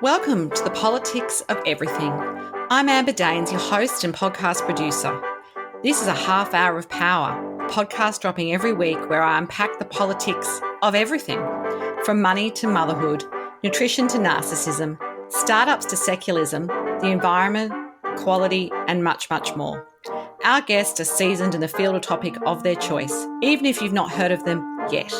Welcome to the Politics of Everything. I'm Amber Daines, your host and podcast producer. This is a half hour of power, a podcast dropping every week where I unpack the politics of everything, from money to motherhood, nutrition to narcissism, startups to secularism, the environment, quality, and much, much more. Our guests are seasoned in the field or topic of their choice, even if you've not heard of them yet.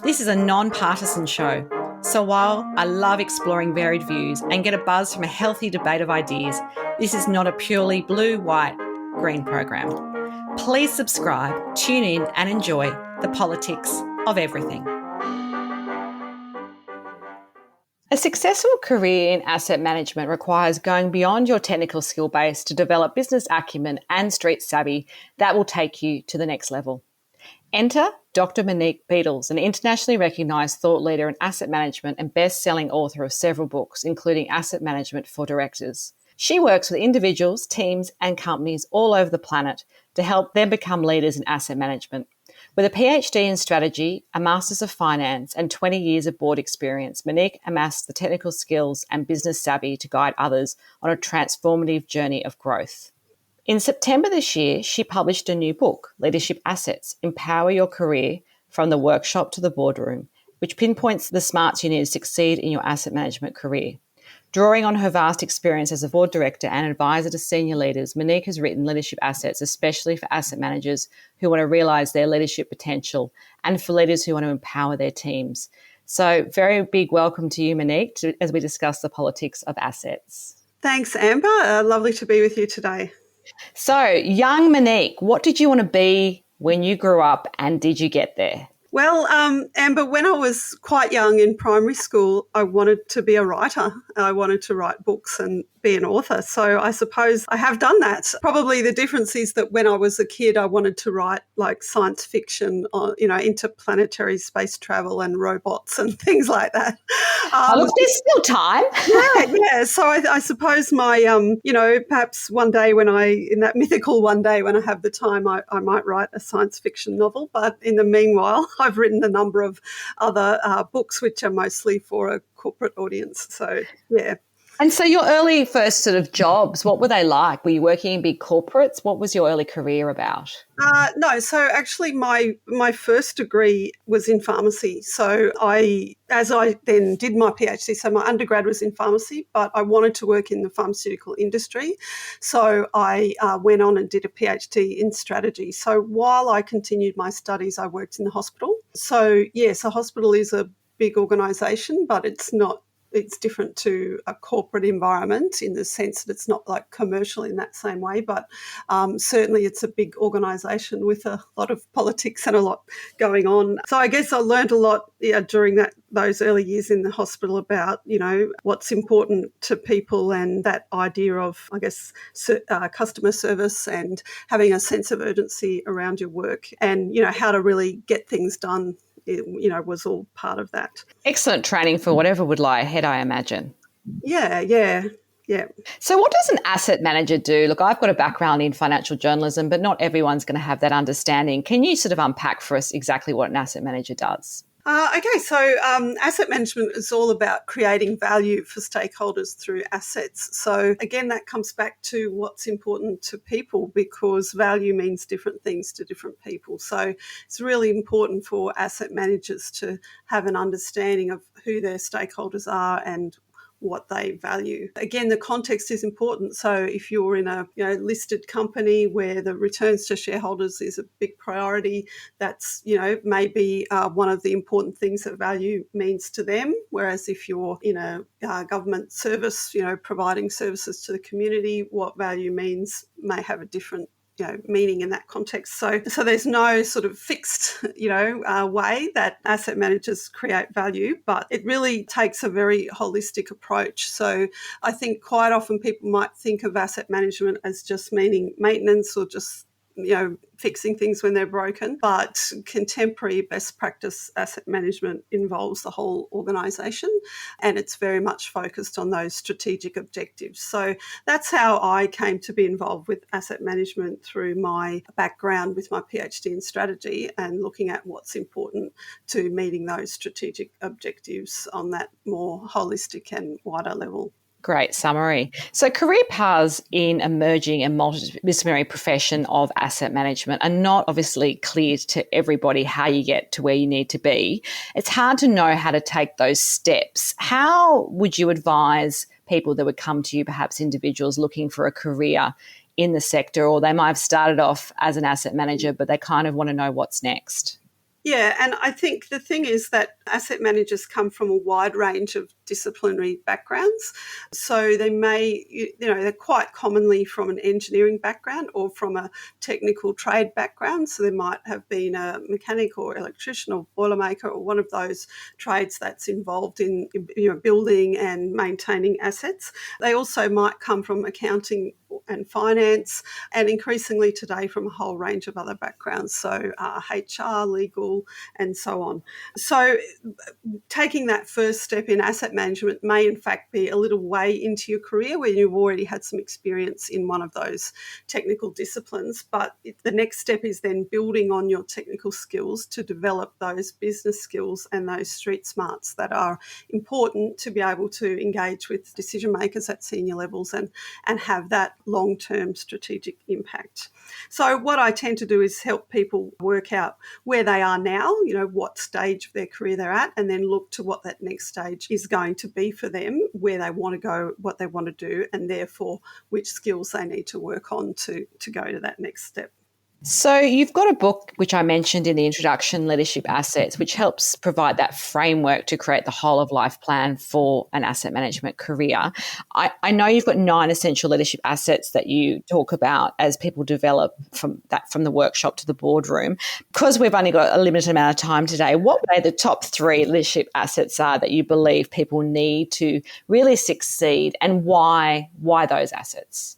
This is a non-partisan show. So while I love exploring varied views and get a buzz from a healthy debate of ideas, this is not a purely blue, white, green program. Please subscribe, tune in and enjoy the politics of everything. A successful career in asset management requires going beyond your technical skill base to develop business acumen and street savvy that will take you to the next level. Enter Dr. Monique Beedles, an internationally recognised thought leader in asset management and best-selling author of several books, including Asset Management for Directors. She works with individuals, teams and companies all over the planet to help them become leaders in asset management. With a Ph.D. in strategy, a Master's of Finance and 20 years of board experience, Monique amassed the technical skills and business savvy to guide others on a transformative journey of growth. In September this year, she published a new book, Leadership Assets, Empower Your Career from the Workshop to the Boardroom, which pinpoints the smarts you need to succeed in your asset management career. Drawing on her vast experience as a board director and advisor to senior leaders, Monique has written Leadership Assets, especially for asset managers who want to realise their leadership potential and for leaders who want to empower their teams. So very big welcome to you, Monique, as we discuss the politics of assets. Thanks, Amber. Lovely to be with you today. So, young Monique, what did you want to be when you grew up and did you get there? Well, Amber, when I was quite young in primary school, I wanted to be a writer. I wanted to write books and be an author. So I suppose I have done that. Probably the difference is that when I was a kid, I wanted to write like science fiction, interplanetary space travel and robots and things like that. Look, there's still time. Yeah. So I suppose my, perhaps one day in that mythical one day when I have the time, I might write a science fiction novel. But in the meanwhile, I've written a number of other books, which are mostly for a corporate audience. So, yeah. And so your early first sort of jobs, what were they like? Were you working in big corporates? What was your early career about? No, so actually my first degree was in pharmacy. So as I then did my PhD, so my undergrad was in pharmacy, but I wanted to work in the pharmaceutical industry. So I went on and did a PhD in strategy. So while I continued my studies, I worked in the hospital. So yes, a hospital is a big organisation, but it's different to a corporate environment in the sense that it's not like commercial in that same way, but certainly it's a big organisation with a lot of politics and a lot going on. So I guess I learned a lot during those early years in the hospital about, what's important to people and that idea of, I guess, customer service and having a sense of urgency around your work and, how to really get things done. It was all part of that. Excellent training for whatever would lie ahead, I imagine. Yeah. So what does an asset manager do? Look, I've got a background in financial journalism, but not everyone's going to have that understanding. Can you sort of unpack for us exactly what an asset manager does? So asset management is all about creating value for stakeholders through assets. So again, that comes back to what's important to people because value means different things to different people. So it's really important for asset managers to have an understanding of who their stakeholders are and what they value. Again, the context is important. So if you're in a listed company where the returns to shareholders is a big priority, that's maybe one of the important things that value means to them. Whereas if you're in a government service, providing services to the community, what value means may have a different meaning in that context. So there's no sort of fixed, way that asset managers create value, but it really takes a very holistic approach. So I think quite often people might think of asset management as just meaning maintenance or just fixing things when they're broken. But contemporary best practice asset management involves the whole organisation, and it's very much focused on those strategic objectives. So that's how I came to be involved with asset management through my background with my PhD in strategy and looking at what's important to meeting those strategic objectives on that more holistic and wider level. Great summary. So career paths in emerging and multidisciplinary profession of asset management are not obviously clear to everybody how you get to where you need to be. It's hard to know how to take those steps. How would you advise people that would come to you, perhaps individuals looking for a career in the sector, or they might have started off as an asset manager, but they kind of want to know what's next? Yeah, and I think the thing is that asset managers come from a wide range of disciplinary backgrounds. So they may, they're quite commonly from an engineering background or from a technical trade background. So they might have been a mechanic or electrician or boilermaker or one of those trades that's involved in building and maintaining assets. They also might come from accounting and finance, and increasingly today from a whole range of other backgrounds, so HR, legal, and so on. So taking that first step in asset management may in fact be a little way into your career where you've already had some experience in one of those technical disciplines, but the next step is then building on your technical skills to develop those business skills and those street smarts that are important to be able to engage with decision makers at senior levels and have that long-term strategic impact. So what I tend to do is help people work out where they are now, what stage of their career they're at, and then look to what that next stage is going to be for them, where they want to go, what they want to do, and therefore which skills they need to work on to go to that next step. So you've got a book, which I mentioned in the introduction, Leadership Assets, which helps provide that framework to create the whole of life plan for an asset management career. I know you've got 9 essential leadership assets that you talk about as people develop from the workshop to the boardroom. Because we've only got a limited amount of time today, what would the top 3 leadership assets are that you believe people need to really succeed, and why those assets?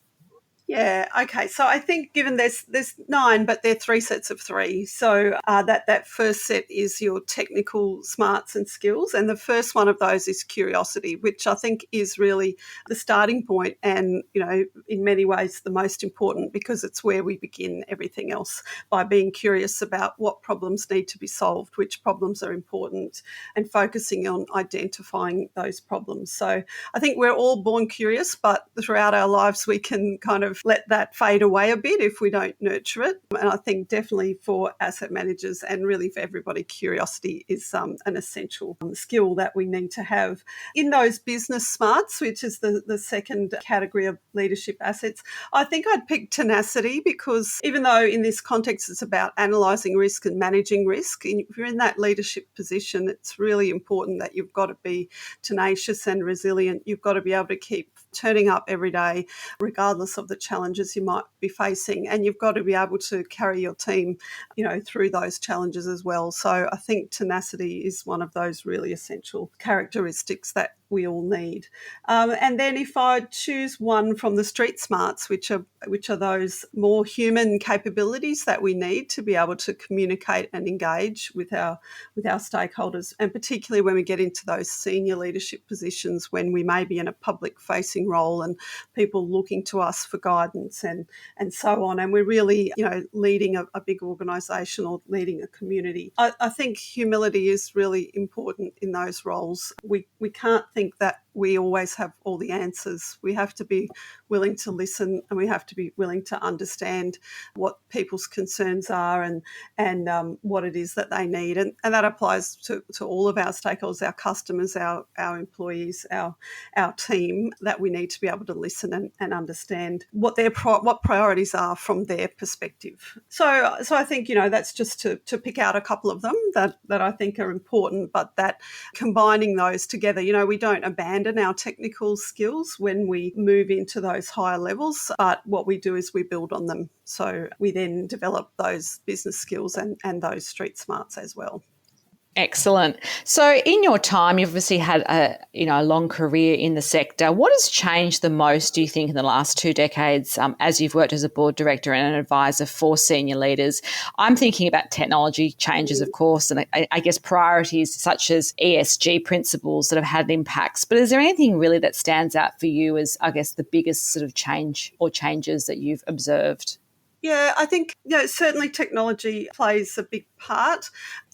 Yeah, okay. So I think given there's 9, but they're 3 sets of 3. So that first set is your technical smarts and skills. And the first one of those is curiosity, which I think is really the starting point and, in many ways the most important, because it's where we begin everything else, by being curious about what problems need to be solved, which problems are important, and focusing on identifying those problems. So I think we're all born curious, but throughout our lives we can kind of let that fade away a bit if we don't nurture it. And I think definitely for asset managers and really for everybody, curiosity is an essential skill that we need to have. In those business smarts, which is the second category of leadership assets, I think I'd pick tenacity, because even though in this context it's about analysing risk and managing risk, if you're in that leadership position, it's really important that you've got to be tenacious and resilient. You've got to be able to keep turning up every day, regardless of the challenges you might be facing. And you've got to be able to carry your team, through those challenges as well. So I think tenacity is one of those really essential characteristics that we all need. And then if I choose one from the street smarts, which are those more human capabilities that we need to be able to communicate and engage with our stakeholders, and particularly when we get into those senior leadership positions, when we may be in a public facing role and people looking to us for guidance and so on, and we're really leading a big organisation or leading a community. I think humility is really important in those roles. We can't think that we always have all the answers. We have to be willing to listen, and we have to be willing to understand what people's concerns are and what it is that they need. And that applies to all of our stakeholders, our customers, our employees, our team, that we need to be able to listen and understand what what priorities are from their perspective. So I think, that's just to pick out a couple of them that I think are important, but that combining those together, we don't abandon our technical skills when we move into those higher levels, but what we do is we build on them. So we then develop those business skills and those street smarts as well. Excellent. So in your time, you've obviously had a long career in the sector. What has changed the most, do you think, in the last 2 decades as you've worked as a board director and an advisor for senior leaders? I'm thinking about technology changes, of course, and I guess priorities such as ESG principles that have had impacts. But is there anything really that stands out for you as, I guess, the biggest sort of change or changes that you've observed? Yeah, I think certainly technology plays a big part.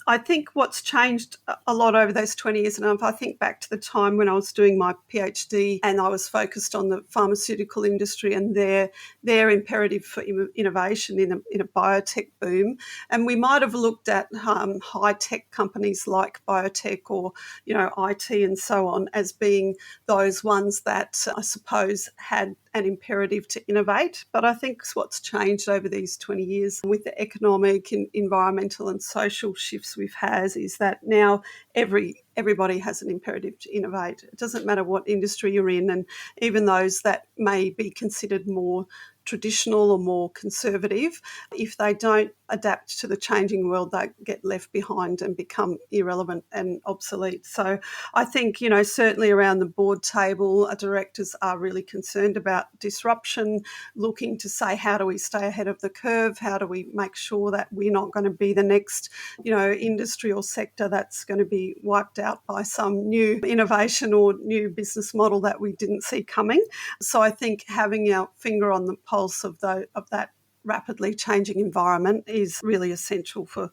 I think what's changed a lot over those 20 years, and if I think back to the time when I was doing my PhD and I was focused on the pharmaceutical industry and their imperative for innovation in a biotech boom, and we might have looked at high-tech companies like biotech or, IT and so on as being those ones that I suppose had an imperative to innovate. But I think what's changed over these 20 years with the economic and environmental and social shifts we've had is that now everybody has an imperative to innovate. It doesn't matter what industry you're in, and even those that may be considered more traditional or more conservative, if they don't adapt to the changing world, they get left behind and become irrelevant and obsolete. So I think, certainly around the board table, directors are really concerned about disruption, looking to say, how do we stay ahead of the curve? How do we make sure that we're not going to be the next, industry or sector that's going to be wiped out by some new innovation or new business model that we didn't see coming? So I think having our finger on the pulse of that rapidly changing environment is really essential for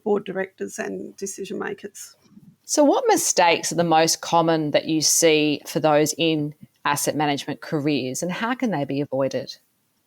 board directors and decision makers. So what mistakes are the most common that you see for those in asset management careers, and how can they be avoided?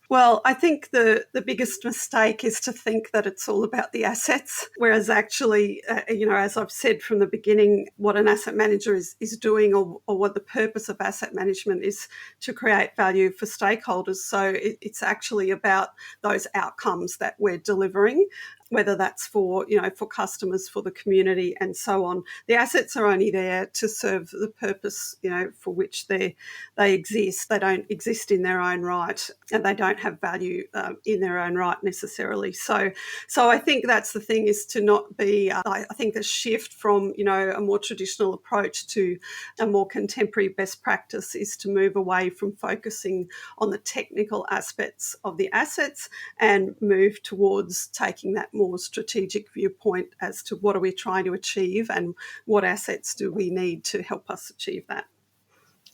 Well, I think the biggest mistake is to think that it's all about the assets, whereas actually, as I've said from the beginning, what an asset manager is doing or what the purpose of asset management is to create value for stakeholders. So it's actually about those outcomes that we're delivering, whether that's for customers, for the community and so on. The assets are only there to serve the purpose, for which they exist. They don't exist in their own right, and they don't have value in their own right necessarily. So I think that's the thing, is to not be, I think the shift from, a more traditional approach to a more contemporary best practice is to move away from focusing on the technical aspects of the assets and move towards taking that more strategic viewpoint as to what are we trying to achieve and what assets do we need to help us achieve that.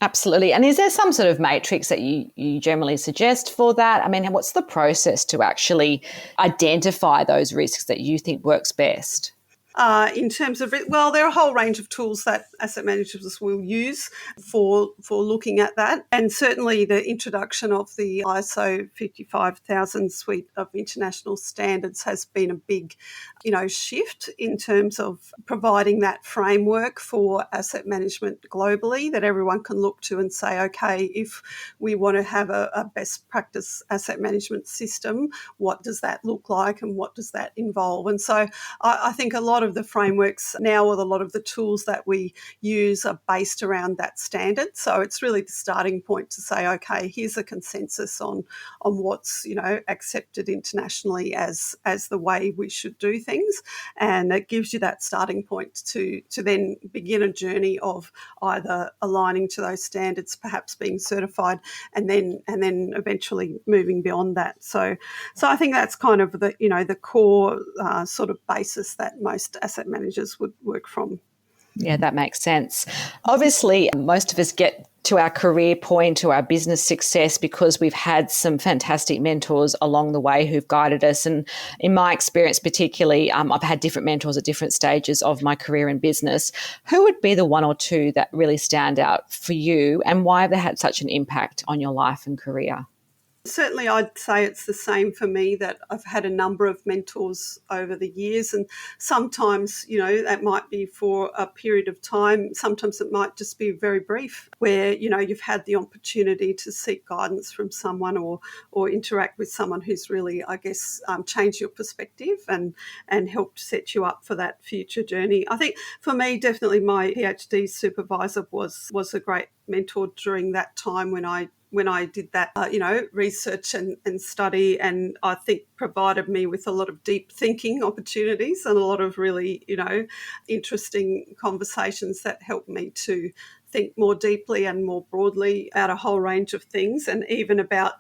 Absolutely. And is there some sort of matrix that you generally suggest for that? I mean, what's the process to actually identify those risks that you think works best? In terms of it, well, there are a whole range of tools that asset managers will use for looking at that. And certainly the introduction of the ISO 55000 suite of international standards has been a big, shift in terms of providing that framework for asset management globally that everyone can look to and say, okay, if we want to have a best practice asset management system, what does that look like and what does that involve? And so I think a lot of the frameworks now, or a lot of the tools that we use, are based around that standard. So it's really the starting point to say, okay, here's a consensus on what's accepted internationally as the way we should do things, and it gives you that starting point to then begin a journey of either aligning to those standards, perhaps being certified, and then eventually moving beyond that. So I think that's kind of the core sort of basis that most asset managers would work from. Yeah, that makes sense. Obviously, most of us get to our career point, to our business success, because we've had some fantastic mentors along the way who've guided us. And in my experience, particularly, I've had different mentors at different stages of my career in business. Who would be the one or two that really stand out for you, and why have they had such an impact on your life and career? Certainly, I'd say it's the same for me, that I've had a number of mentors over the years, and sometimes, that might be for a period of time. Sometimes it might just be very brief, where, you've had the opportunity to seek guidance from someone or interact with someone who's really, I guess, changed your perspective and helped set you up for that future journey. I think for me, definitely my PhD supervisor was a great mentor during that time when I when I did that, research and study, and I think provided me with a lot of deep thinking opportunities and a lot of really, interesting conversations that helped me to think more deeply and more broadly about a whole range of things, and even about,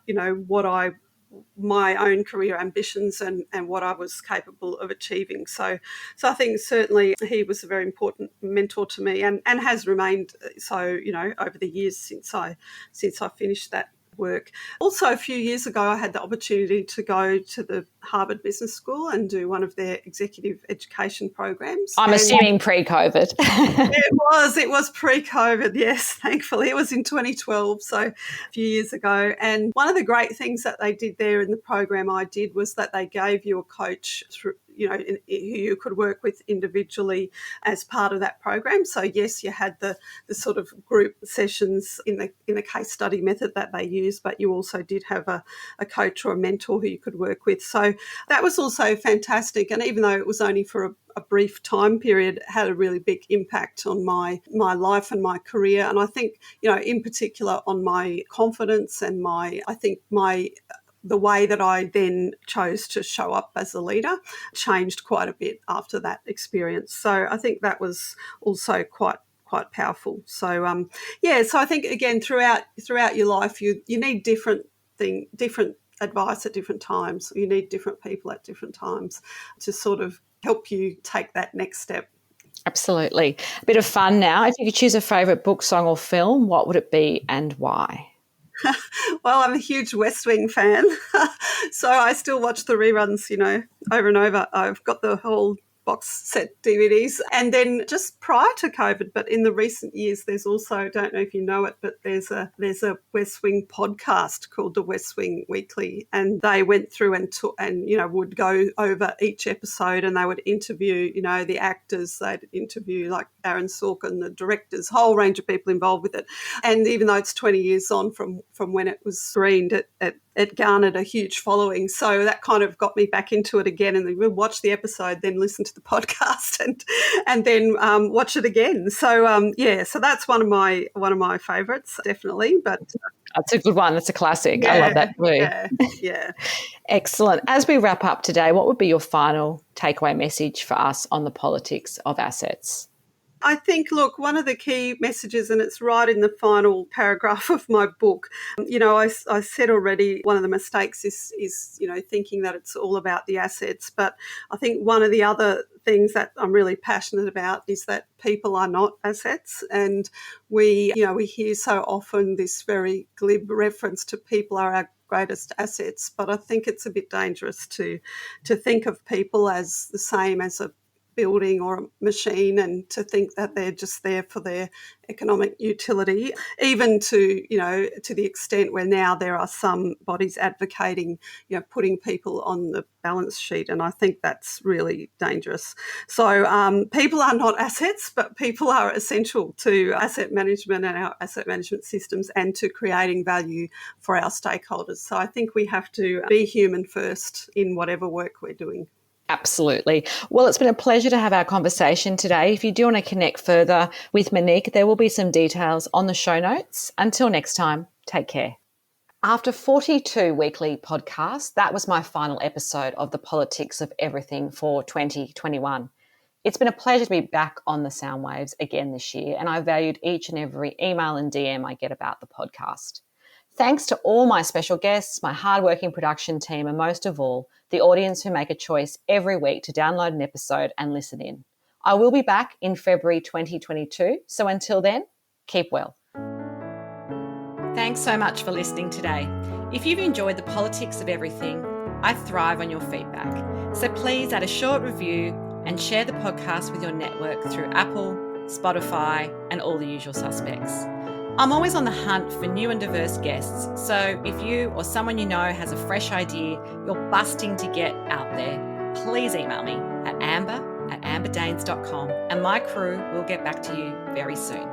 my own career ambitions and what I was capable of achieving. So I think certainly he was a very important mentor to me, and has remained so, over the years since I finished that work. Also, a few years ago, I had the opportunity to go to the Harvard Business School and do one of their executive education programs. I'm assuming pre-COVID. It was pre-COVID, yes, thankfully. It was in 2012, so a few years ago. And one of the great things that they did there in the program I did was that they gave you a coach through, who you could work with individually as part of that program. So yes, you had the sort of group sessions in the case study method that they use, but you also did have a coach or a mentor who you could work with. So that was also fantastic. And even though it was only for a brief time period, it had a really big impact on my life and my career. And I think, in particular on my confidence and the way that I then chose to show up as a leader changed quite a bit after that experience. So I think that was also quite powerful. So so I think again throughout your life you need different advice at different times. You need different people at different times to sort of help you take that next step. Absolutely. A bit of fun now. If you could choose a favourite book, song or film, what would it be and why? Well, I'm a huge West Wing fan, so I still watch the reruns, over and over. I've got the whole box set DVDs. And then just prior to COVID, but in the recent years, there's also, I don't know if you know it, but there's a West Wing podcast called the West Wing Weekly, and they went through and would go over each episode, and they would interview, the actors, they'd interview like Aaron Sorkin, the directors, whole range of people involved with it. And even though it's 20 years on from when it was screened, it garnered a huge following. So that kind of got me back into it again, and we'll watch the episode, then listen to the podcast and then watch it again. So so that's one of my favourites, definitely. But that's a good one. That's a classic. I love that too. Yeah. Excellent. As we wrap up today, what would be your final takeaway message for us on the politics of assets? I think, look, one of the key messages, and it's right in the final paragraph of my book, I said already one of the mistakes is thinking that it's all about the assets. But I think one of the other things that I'm really passionate about is that people are not assets. And we hear so often this very glib reference to people are our greatest assets. But I think it's a bit dangerous to think of people as the same as a building or a machine, and to think that they're just there for their economic utility, even to the extent where now there are some bodies advocating, putting people on the balance sheet, and I think that's really dangerous. So people are not assets, but people are essential to asset management and our asset management systems and to creating value for our stakeholders. So I think we have to be human first in whatever work we're doing. Absolutely. Well, it's been a pleasure to have our conversation today. If you do want to connect further with Monique, there will be some details on the show notes. Until next time, take care. After 42 weekly podcasts, that was my final episode of the Politics of Everything for 2021. It's been a pleasure to be back on the sound waves again this year, and I valued each and every email and DM I get about the podcast. Thanks to all my special guests, my hardworking production team, and most of all, the audience who make a choice every week to download an episode and listen in. I will be back in February 2022, so until then, keep well. Thanks so much for listening today. If you've enjoyed the Politics of Everything, I thrive on your feedback. So please add a short review and share the podcast with your network through Apple, Spotify, and all the usual suspects. I'm always on the hunt for new and diverse guests, so if you or someone you know has a fresh idea you're busting to get out there, please email me at amber@amberdanes.com and my crew will get back to you very soon.